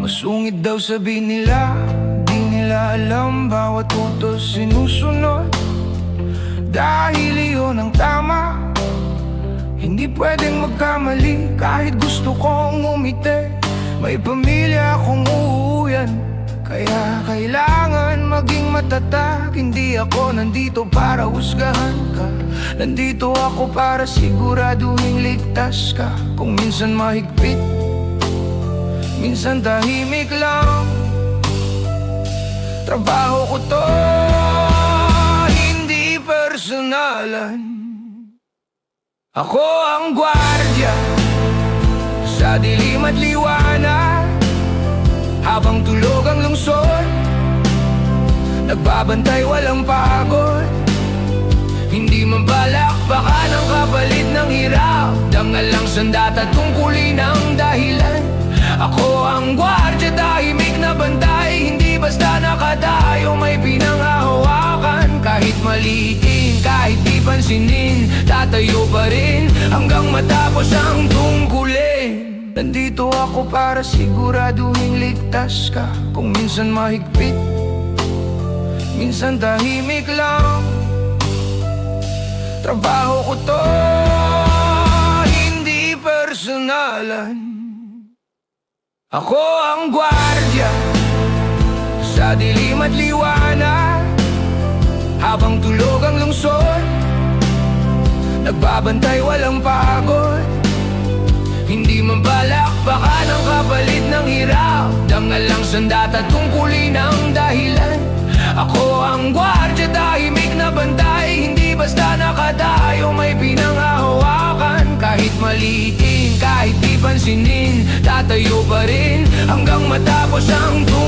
Masungit daw sabi nila, di nila alam bawat utos sinusunod. Dahil iyon ang tama, hindi pwedeng magkamali kahit gusto kong umiti. May pamilya akong uuwian, kaya kailangan maging matatag. Hindi ako nandito para husgahan ka, nandito ako para siguraduhin ligtas ka. Kung minsan mahigpit, minsan tahimik lang, trabaho ko to, hindi personalan. Ako ang gwardiya sa dilim at liwanag, habang tulog ang lungsod, nagbabantay walang pagod. Hindi mabalakbakan ang kapalit ng hirap, dangal lang sandata tungkulin ang dahilan. Ako ang gwardiya, tahimik na bantay, hindi basta nakadayo, may pinanghahawakan. Kahit maliitin, kahit di pansinin, tatayo pa rin hanggang matapos ang tungkulin. Nandito ako para siguraduhin ligtas ka. Kung minsan mahigpit, minsan tahimik lang, trabaho ko to, hindi personalan. Ako ang gwardiya sa dilim at liwanag, habang tulog ang lungsod, nagbabantay walang pagod. Hindi mabalakbakan ang kapalit ng hirap, dangal lang sandata tungkulin ang dahilan. Ako ang gwardiya, tahimik na bantay, hindi basta nakadayo, may pinanghahawakan. Kahit maliitin, kahit di pansinin, tatayo pa rin hanggang matapos ang tungkulin.